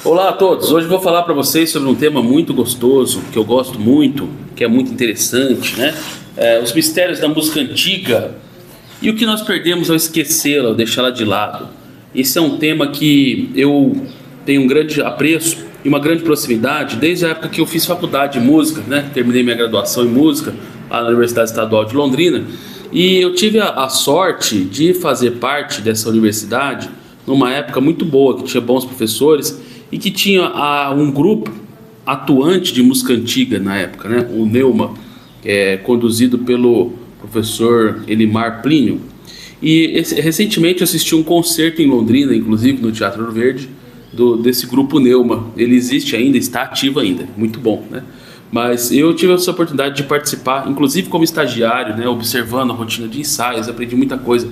Olá a todos, hoje vou falar para vocês sobre um tema muito gostoso, que eu gosto muito, que é muito interessante, né? Os mistérios da música antiga e o que nós perdemos ao esquecê-la, ao deixá-la de lado. Esse é um tema que eu tenho um grande apreço e uma grande proximidade desde a época que eu fiz faculdade de música, né? Terminei minha graduação em música lá na Universidade Estadual de Londrina e eu tive a sorte de fazer parte dessa universidade numa época muito boa, que tinha bons professores e que tinha um grupo atuante de música antiga na época, né? O Neuma, conduzido pelo professor Elimar Plínio. E recentemente eu assisti um concerto em Londrina, inclusive no Teatro Ouro Verde, desse grupo Neuma. Ele existe ainda, está ativo ainda, muito bom, né? Mas eu tive essa oportunidade de participar, inclusive como estagiário, né? Observando a rotina de ensaios, aprendi muita coisa.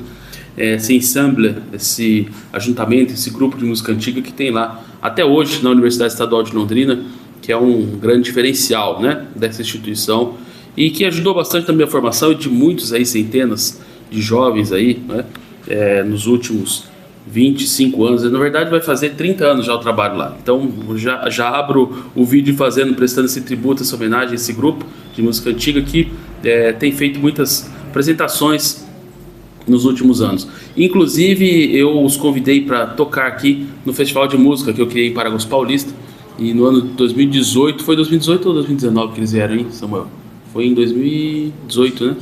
Esse ensemble, esse ajuntamento, esse grupo de música antiga que tem lá até hoje na Universidade Estadual de Londrina, que é um grande diferencial, né, dessa instituição e que ajudou bastante na minha formação e de muitos aí, centenas de jovens aí, né, nos últimos 25 anos. Na verdade vai fazer 30 anos já o trabalho lá, então já abro o vídeo prestando esse tributo, essa homenagem a esse grupo de música antiga que tem feito muitas apresentações nos últimos anos. Inclusive eu os convidei para tocar aqui no festival de música que eu criei em Paragus Paulista, e no ano de 2018, foi 2018 ou 2019 que eles vieram, hein, Samuel? Foi em 2018, né?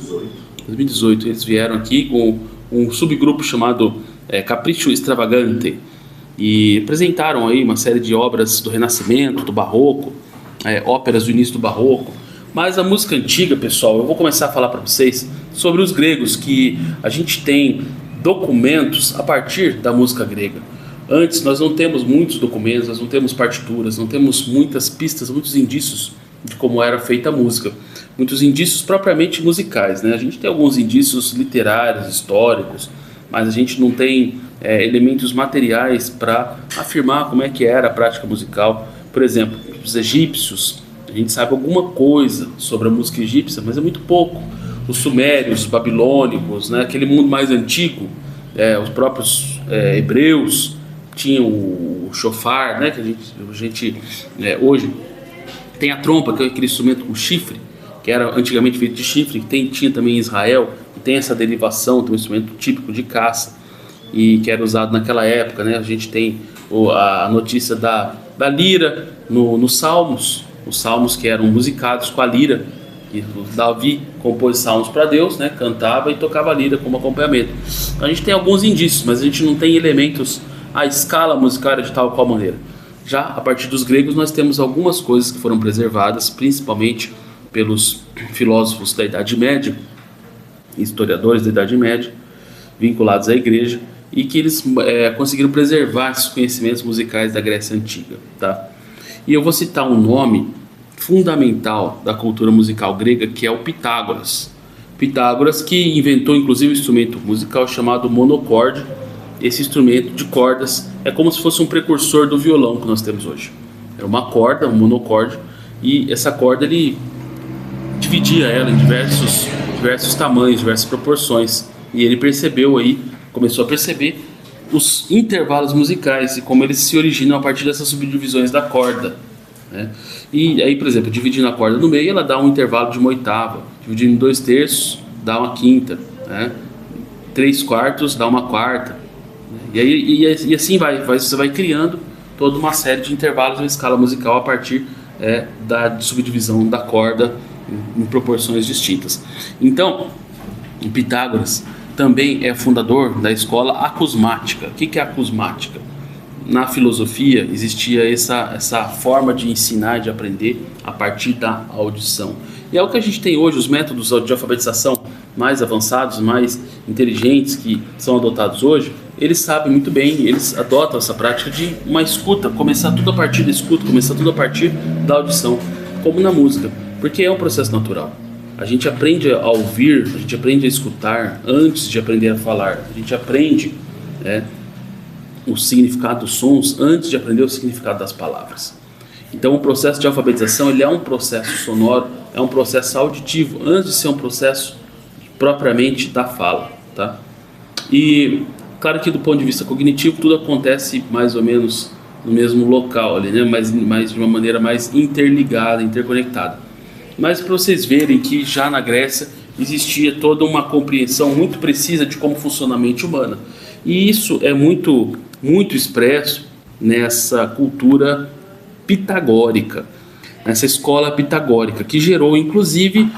2018 eles vieram aqui com um subgrupo chamado Capricho Extravagante e apresentaram aí uma série de obras do Renascimento, do Barroco, óperas do início do Barroco. Mas a música antiga, pessoal, eu vou começar a falar para vocês sobre os gregos, que a gente tem documentos a partir da música grega. Antes nós não temos muitos documentos, nós não temos partituras, não temos muitas pistas, muitos indícios de como era feita a música. Muitos indícios propriamente musicais, né? A gente tem alguns indícios literários, históricos, mas a gente não tem elementos materiais para afirmar como é que era a prática musical. Por exemplo, os egípcios, a gente sabe alguma coisa sobre a música egípcia, mas é muito pouco. Os sumérios, os babilônicos, né, aquele mundo mais antigo, os próprios hebreus tinham o shofar, né, que a gente hoje tem a trompa, que é aquele instrumento com chifre, que era antigamente feito de chifre, que tinha também em Israel, que tem essa derivação, tem um instrumento típico de caça, e que era usado naquela época, né. A gente tem a notícia da lira nos Salmos, os salmos que eram musicados com a lira, que Davi compôs salmos para Deus, né, cantava e tocava a lira como acompanhamento. A gente tem alguns indícios, mas a gente não tem elementos à escala musical de tal qual maneira. Já a partir dos gregos nós temos algumas coisas que foram preservadas, principalmente pelos filósofos da Idade Média, historiadores da Idade Média, vinculados à igreja, e que eles conseguiram preservar esses conhecimentos musicais da Grécia Antiga, tá? E eu vou citar um nome fundamental da cultura musical grega, que é o Pitágoras. Pitágoras, que inventou inclusive um instrumento musical chamado monocorde. Esse instrumento de cordas é como se fosse um precursor do violão que nós temos hoje. Era uma corda, um monocorde, e essa corda ele dividia ela em diversos tamanhos, diversas proporções. E ele começou a perceber os intervalos musicais e como eles se originam a partir dessas subdivisões da corda, né? E aí, por exemplo, dividindo a corda no meio, ela dá um intervalo de uma oitava, dividindo em 2/3 dá uma quinta, né? 3/4 dá uma quarta, né? E assim você vai criando toda uma série de intervalos em escala musical a partir da subdivisão da corda em proporções distintas. Então, Pitágoras também é fundador da escola acusmática. O que é acusmática? Na filosofia existia essa forma de ensinar, de aprender a partir da audição. E é o que a gente tem hoje, os métodos de alfabetização mais avançados, mais inteligentes que são adotados hoje, eles sabem muito bem, eles adotam essa prática de uma escuta, começar tudo a partir da escuta, começar tudo a partir da audição, como na música, porque é um processo natural. A gente aprende a ouvir, a gente aprende a escutar antes de aprender a falar. A gente aprende o significado dos sons antes de aprender o significado das palavras. Então o processo de alfabetização ele é um processo sonoro, é um processo auditivo, antes de ser um processo propriamente da fala, tá? E claro que do ponto de vista cognitivo tudo acontece mais ou menos no mesmo local ali, né? Mas de uma maneira mais interligada, interconectada. Mas para vocês verem que já na Grécia existia toda uma compreensão muito precisa de como funciona a mente humana. E isso é muito expresso nessa cultura pitagórica, nessa escola pitagórica, que gerou inclusive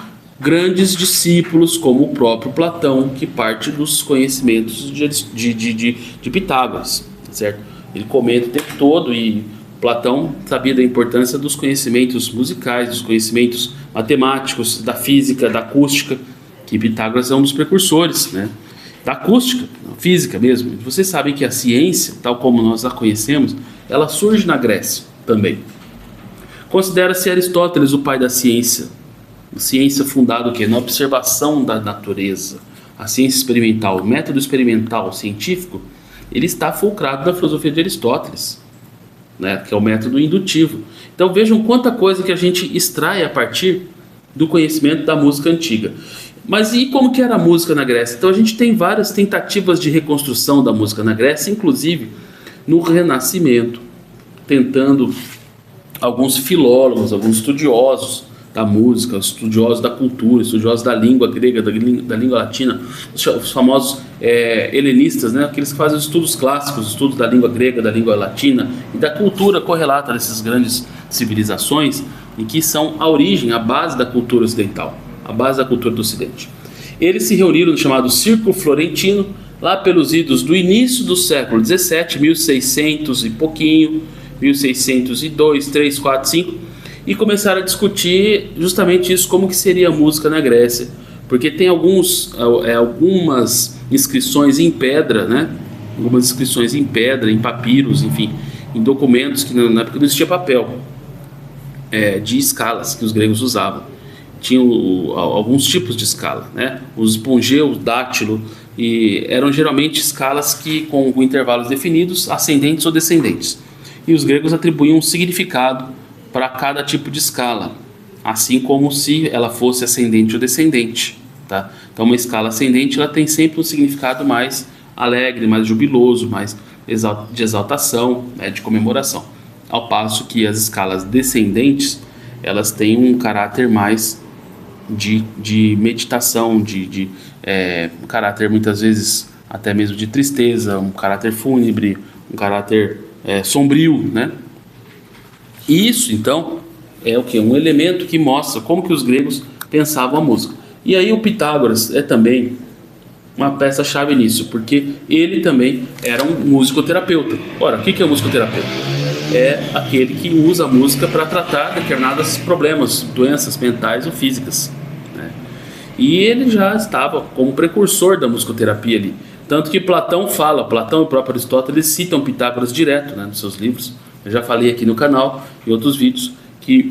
grandes discípulos como o próprio Platão, que parte dos conhecimentos de Pitágoras, certo? Ele comenta o tempo todo, e Platão sabia da importância dos conhecimentos musicais, dos conhecimentos matemáticos, da física, da acústica, que Pitágoras é um dos precursores, né? Da acústica, física mesmo. Vocês sabem que a ciência, tal como nós a conhecemos, ela surge na Grécia também. Considera-se Aristóteles o pai da ciência. A ciência fundada o quê? Na observação da natureza. A ciência experimental, o método experimental científico, ele está fulcrado na filosofia de Aristóteles, né? Que é o método indutivo. Então vejam quanta coisa que a gente extrai a partir do conhecimento da música antiga. Mas e como que era a música na Grécia? Então a gente tem várias tentativas de reconstrução da música na Grécia, inclusive no Renascimento, tentando alguns filólogos, alguns estudiosos da música, estudiosos da cultura, estudiosos da língua grega, da língua latina, os famosos helenistas, né? Aqueles que fazem os estudos clássicos, os estudos da língua grega, da língua latina e da cultura correlata dessas grandes civilizações, e que são a origem, a base da cultura ocidental, a base da cultura do Ocidente. Eles se reuniram no chamado Círculo Florentino, lá pelos idos do início do século XVII, 1600 e pouquinho, 1602, 3, 4, 5, e começaram a discutir justamente isso, como que seria a música na Grécia, porque tem algumas inscrições em pedra, né? Algumas inscrições em pedra, em papiros, enfim, em documentos que na época não existia papel, de escalas que os gregos usavam. Tinham alguns tipos de escala, né? Os espongeu, o dátilo, e eram geralmente escalas que com intervalos definidos, ascendentes ou descendentes. E os gregos atribuíam um significado para cada tipo de escala, assim como se ela fosse ascendente ou descendente, tá? Então uma escala ascendente ela tem sempre um significado mais alegre, mais jubiloso, mais de exaltação, né, de comemoração, ao passo que as escalas descendentes elas têm um caráter mais de meditação, um caráter muitas vezes até mesmo de tristeza, um caráter fúnebre, um caráter sombrio, né? E isso, então, é o que? Um elemento que mostra como que os gregos pensavam a música. E aí o Pitágoras é também uma peça-chave nisso, porque ele também era um musicoterapeuta. Ora, o que é um musicoterapeuta? É aquele que usa a música para tratar determinados problemas, doenças mentais ou físicas, né? E ele já estava como precursor da musicoterapia ali. Tanto que Platão e o próprio Aristóteles citam Pitágoras direto, né, nos seus livros. Eu já falei aqui no canal, em outros vídeos, que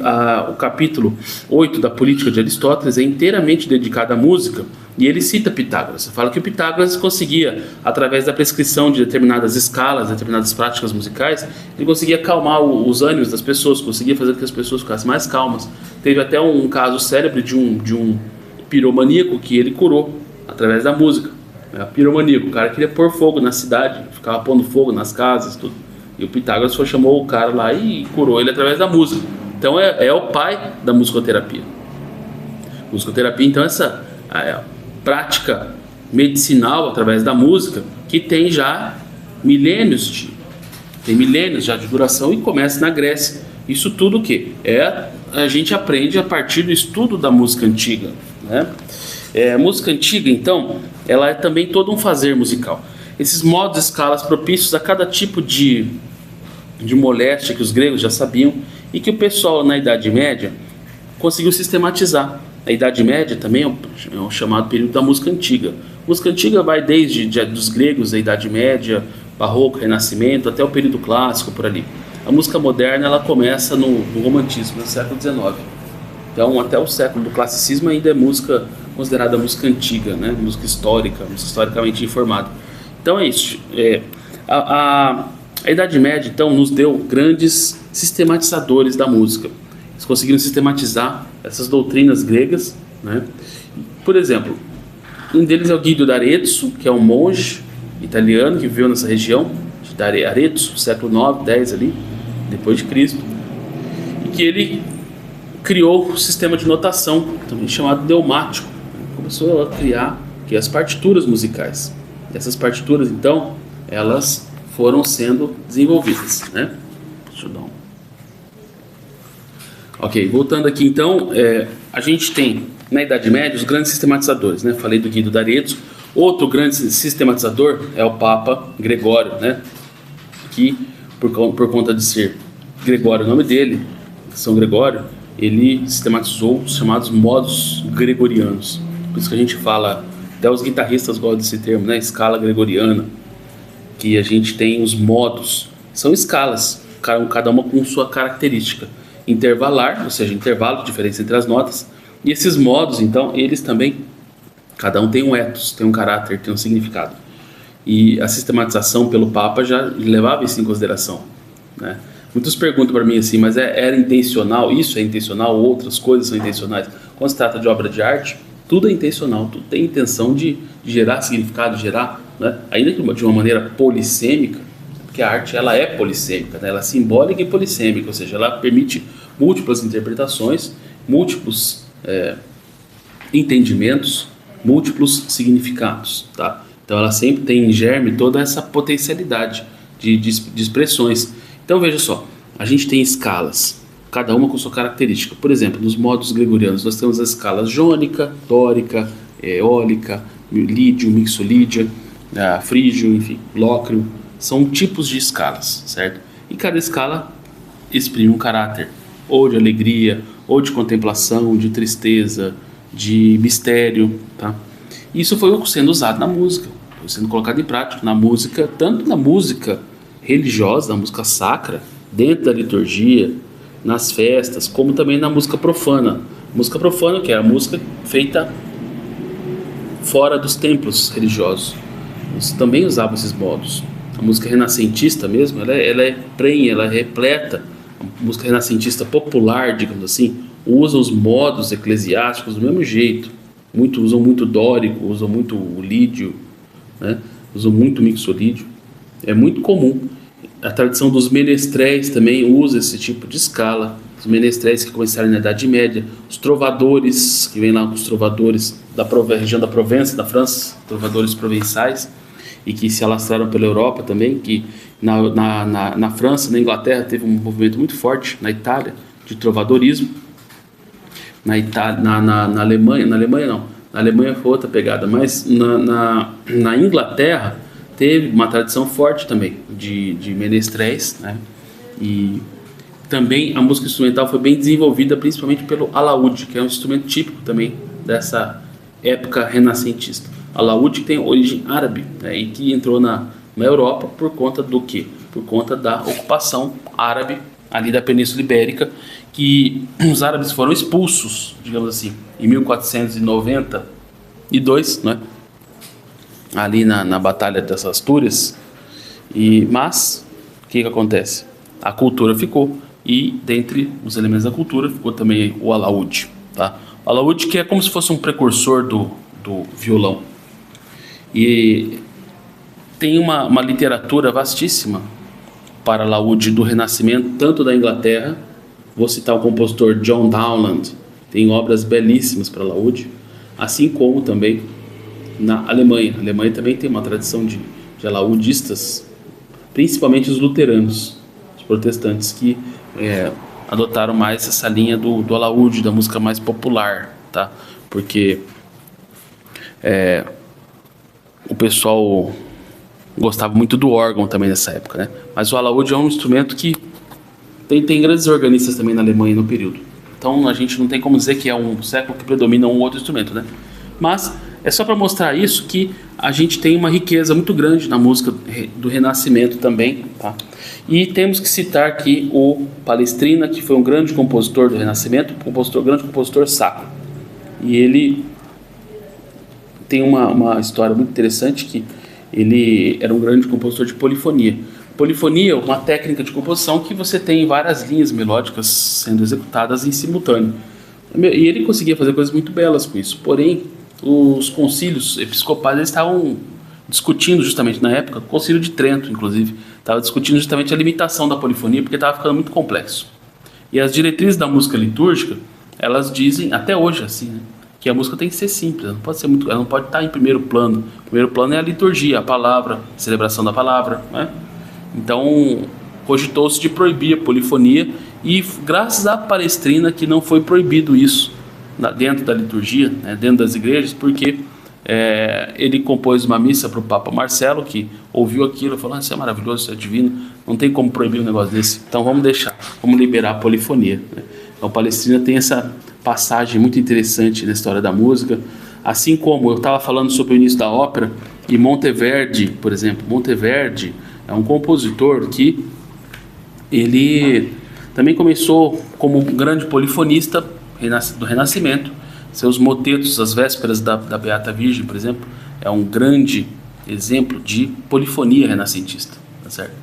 o capítulo 8 da Política de Aristóteles é inteiramente dedicado à música, e ele cita Pitágoras. Ele fala que o Pitágoras conseguia, através da prescrição de determinadas escalas, determinadas práticas musicais, ele conseguia acalmar os ânimos das pessoas, conseguia fazer com que as pessoas ficassem mais calmas. Teve até um caso célebre de um piromaníaco que ele curou através da música. Piromaníaco, o cara queria pôr fogo na cidade, ficava pondo fogo nas casas, tudo. E o Pitágoras chamou o cara lá e curou ele através da música. Então é o pai da musicoterapia. Musicoterapia, então, essa prática medicinal através da música que tem já milênios já de duração, e começa na Grécia. Isso tudo o quê? A gente aprende a partir do estudo da música antiga, né? A música antiga, então, ela é também todo um fazer musical. Esses modos e escalas propícios a cada tipo de moléstia que os gregos já sabiam e que o pessoal na Idade Média conseguiu sistematizar. A Idade Média também é o chamado período da música antiga. A música antiga vai desde dos gregos, a Idade Média, Barroco, Renascimento, até o período clássico, por ali. A música moderna ela começa no romantismo, no século XIX. Então, até o século do classicismo ainda é música considerada música antiga, né? Música histórica, música historicamente informada. Então é isso. A Idade Média, então, nos deu grandes sistematizadores da música. Eles conseguiram sistematizar essas doutrinas gregas, né? Por exemplo, um deles é o Guido d'Arezzo, que é um monge italiano que viveu nessa região, Arezzo, século 9, 10 ali, depois de Cristo, e que ele criou o sistema de notação, também chamado deumático. Começou a criar aqui as partituras musicais. Essas partituras, então, elas foram sendo desenvolvidas, né? Deixa eu dar um... Ok, voltando aqui então, a gente tem na Idade Média os grandes sistematizadores, né? Falei do Guido d'Arezzo. Outro grande sistematizador é o Papa Gregório, né? Que por conta de ser Gregório o nome dele, São Gregório, ele sistematizou os chamados modos gregorianos. Por isso que a gente fala, até os guitarristas gostam desse termo, né? Escala gregoriana, que a gente tem os modos, são escalas, cada uma com sua característica intervalar, ou seja, intervalo, diferença entre as notas, e esses modos, então, eles também, cada um tem um ethos, tem um caráter, tem um significado, e a sistematização pelo Papa já levava isso em consideração, né? Muitos perguntam para mim assim, mas era intencional? Isso é intencional? Outras coisas são intencionais? Quando se trata de obra de arte, tudo é intencional, tudo tem intenção de gerar significado, gerar, né? Ainda que de uma maneira polissêmica, porque a arte ela é polissêmica, né? Ela é simbólica e polissêmica, ou seja, ela permite múltiplas interpretações, múltiplos entendimentos, múltiplos significados, tá? Então ela sempre tem em germe toda essa potencialidade de expressões. Então veja só, a gente tem escalas, cada uma com sua característica. Por exemplo, nos modos gregorianos nós temos as escalas jônica, dórica, eólica, lídio, mixolídia, frígio, enfim, lócrio. São tipos de escalas, certo? E cada escala exprime um caráter, ou de alegria, ou de contemplação, de tristeza, de mistério, tá? Isso foi sendo usado na música, foi sendo colocado em prática na música, tanto na música religiosa, na música sacra, dentro da liturgia, nas festas, como também na música profana. Música profana, que é a música feita fora dos templos religiosos. Eles também usavam esses modos. A música renascentista mesmo, ela é prenha, ela é repleta. A música renascentista popular, digamos assim, usa os modos eclesiásticos do mesmo jeito. Usam muito dórico, usam muito o lídio, né? Usam muito mixolídio. É muito comum. A tradição dos menestréis também usa esse tipo de escala. Os menestréis que começaram na Idade Média, os trovadores, que vêm lá com os trovadores da região da Provença, da França, trovadores provençais, e que se alastraram pela Europa também, que na França, na Inglaterra, teve um movimento muito forte, na Itália, de trovadorismo. Na Alemanha não, na Alemanha foi outra pegada, mas na Inglaterra teve uma tradição forte também de menestréis, né? E também a música instrumental foi bem desenvolvida, principalmente pelo alaúde, que é um instrumento típico também dessa época renascentista. Alaúde tem origem árabe, né? E que entrou na Europa por conta do quê? Por conta da ocupação árabe ali da Península Ibérica, que os árabes foram expulsos, digamos assim, em 1492, né? Ali na Batalha das Astúrias. Mas o que acontece? A cultura ficou, e dentre os elementos da cultura ficou também o alaúde, tá? O alaúde, que é como se fosse um precursor do violão, e tem uma literatura vastíssima para alaúde do Renascimento, tanto da Inglaterra. Vou citar o compositor John Dowland, tem obras belíssimas para alaúde, assim como também na Alemanha. A Alemanha também tem uma tradição de alaudistas, principalmente os luteranos, os protestantes, que adotaram mais essa linha do alaúde, da música mais popular, tá? Porque o pessoal gostava muito do órgão também nessa época, né? Mas o alaúde é um instrumento que tem grandes organistas também na Alemanha no período. Então a gente não tem como dizer que é um século que predomina um outro instrumento, né? Mas é só para mostrar isso, que a gente tem uma riqueza muito grande na música do Renascimento também, tá? E temos que citar aqui o Palestrina, que foi um grande compositor do Renascimento, grande compositor sacro. E ele tem uma história muito interessante, que ele era um grande compositor de polifonia. Polifonia é uma técnica de composição que você tem várias linhas melódicas sendo executadas em simultâneo. E ele conseguia fazer coisas muito belas com isso. Porém, os concílios episcopais estavam discutindo justamente na época, o Concílio de Trento, inclusive, estava discutindo justamente a limitação da polifonia, porque estava ficando muito complexo. E as diretrizes da música litúrgica, elas dizem, até hoje assim, né, que a música tem que ser simples, ela não pode estar em primeiro plano. O primeiro plano é a liturgia, a palavra, a celebração da palavra, né? Então, cogitou-se de proibir a polifonia, e graças à Palestrina que não foi proibido isso dentro da liturgia, né, dentro das igrejas, porque ele compôs uma missa para o Papa Marcelo, que ouviu aquilo e falou: isso é maravilhoso, isso é divino, não tem como proibir um negócio desse, então vamos liberar a polifonia, né? Então, Palestrina tem essa passagem muito interessante na história da música, assim como eu estava falando sobre o início da ópera, e Monteverdi, por exemplo. Monteverdi é um compositor que ele também começou como um grande polifonista do Renascimento. Seus motetos, as vésperas da Beata Virgem, por exemplo, é um grande exemplo de polifonia renascentista, tá certo?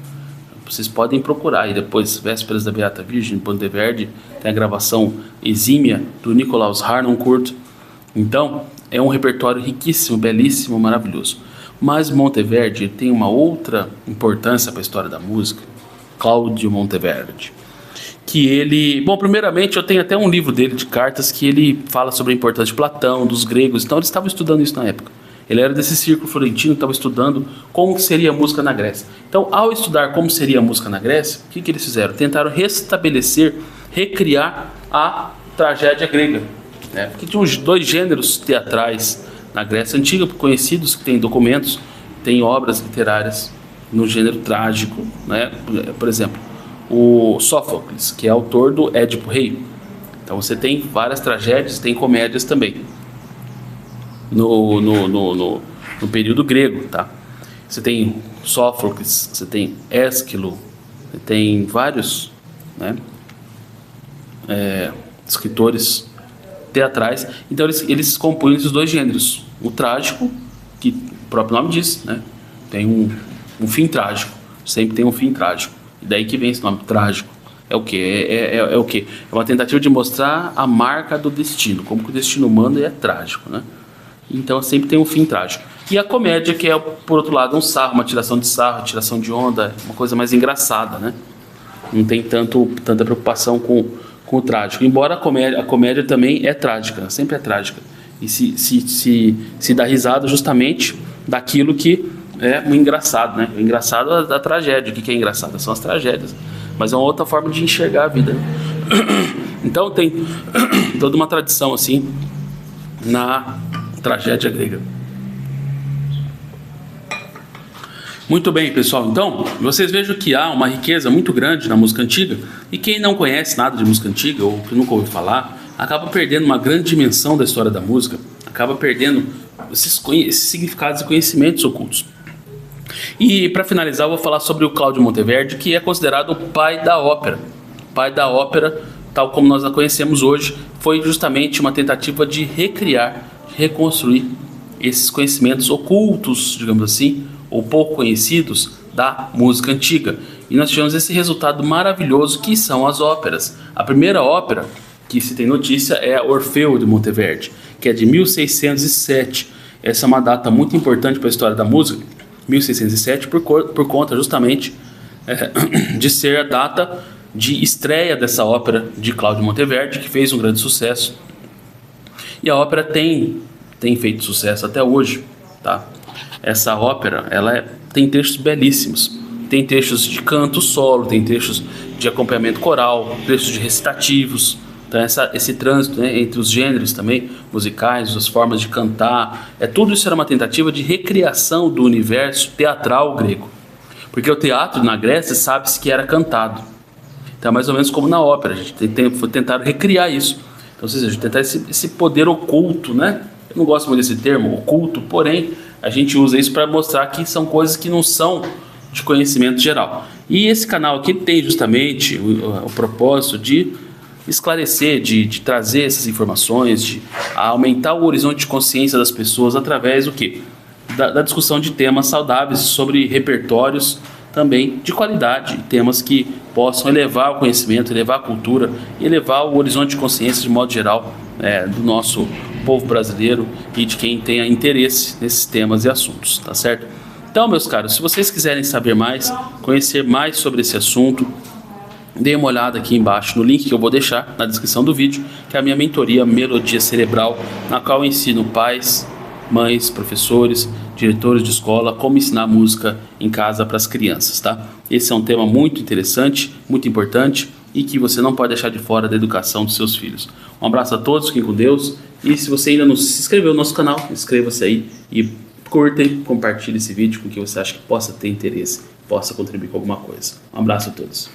Vocês podem procurar aí depois, Vésperas da Beata Virgem, Monteverdi, tem a gravação exímia do Nicolaus Harnoncourt. Então, é um repertório riquíssimo, belíssimo, maravilhoso. Mas Monteverdi tem uma outra importância para a história da música, Cláudio Monteverdi, que ele... Bom, primeiramente, eu tenho até um livro dele de cartas que ele fala sobre a importância de Platão, dos gregos, então eles estavam estudando isso na época. Ele era desse círculo florentino, estava estudando como seria a música na Grécia. Então, ao estudar como seria a música na Grécia, o que eles fizeram? Tentaram recriar a tragédia grega, né? Porque tinha uns 2 gêneros teatrais na Grécia Antiga, conhecidos, que tem documentos, tem obras literárias no gênero trágico, né? Por exemplo, o Sófocles, que é autor do Édipo Rei. Então você tem várias tragédias, tem comédias também no período grego, tá? Você tem Sófocles, você tem Ésquilo, você tem vários, né, escritores teatrais. Então eles compunham esses 2 gêneros. O trágico, que o próprio nome diz, né, tem um fim trágico, sempre tem um fim trágico. E daí que vem esse nome, trágico. É o quê? É o quê? É uma tentativa de mostrar a marca do destino, como que o destino humano é trágico, né? Então sempre tem um fim trágico. E a comédia, que é, por outro lado, um sarro, uma tiração de sarro, tiração de onda, uma coisa mais engraçada, né? Não tem tanta preocupação com o trágico. Embora a comédia também é trágica, sempre é trágica. E se dá risada justamente daquilo que é o engraçado, né? O engraçado é da tragédia. O que é engraçado? São as tragédias. Mas é uma outra forma de enxergar a vida, né? Então tem toda uma tradição assim na tragédia grega. Muito bem, pessoal. Então, vocês vejam que há uma riqueza muito grande na música antiga, e quem não conhece nada de música antiga, ou que nunca ouviu falar, acaba perdendo uma grande dimensão da história da música, acaba perdendo esses significados e conhecimentos ocultos. E, para finalizar, eu vou falar sobre o Cláudio Monteverdi, que é considerado o pai da ópera. O pai da ópera, tal como nós a conhecemos hoje, foi justamente uma tentativa de recriar, reconstruir esses conhecimentos ocultos, digamos assim, ou pouco conhecidos da música antiga. E nós tivemos esse resultado maravilhoso que são as óperas. A primeira ópera que se tem notícia é Orfeu de Monteverdi, que é de 1607. Essa é uma data muito importante para a história da música, 1607, por conta justamente de ser a data de estreia dessa ópera de Cláudio Monteverdi, que fez um grande sucesso. E a ópera tem feito sucesso até hoje, tá? Essa ópera, tem trechos belíssimos. Tem trechos de canto solo, tem trechos de acompanhamento coral, trechos de recitativos. Então esse trânsito, né, entre os gêneros também, musicais, as formas de cantar, tudo isso era uma tentativa de recriação do universo teatral grego. Porque o teatro na Grécia sabe-se que era cantado. Então é mais ou menos como na ópera, a gente tentaram recriar isso. Então, ou seja, tentar esse poder oculto, né? Eu não gosto muito desse termo, oculto, porém, a gente usa isso para mostrar que são coisas que não são de conhecimento geral. E esse canal aqui tem justamente o propósito de esclarecer, de trazer essas informações, de aumentar o horizonte de consciência das pessoas através do quê? Da discussão de temas saudáveis sobre repertórios também de qualidade, temas que possam elevar o conhecimento, elevar a cultura e elevar o horizonte de consciência de modo geral do nosso povo brasileiro e de quem tenha interesse nesses temas e assuntos, tá certo? Então, meus caros, se vocês quiserem saber mais, conhecer mais sobre esse assunto, dê uma olhada aqui embaixo no link que eu vou deixar na descrição do vídeo, que é a minha mentoria Melodia Cerebral, na qual eu ensino pais, mães, professores, diretores de escola, como ensinar música em casa para as crianças, tá? Esse é um tema muito interessante, muito importante e que você não pode deixar de fora da educação dos seus filhos. Um abraço a todos, fiquem com Deus, e se você ainda não se inscreveu no nosso canal, inscreva-se aí e curta e compartilhe esse vídeo com quem você acha que possa ter interesse, possa contribuir com alguma coisa. Um abraço a todos.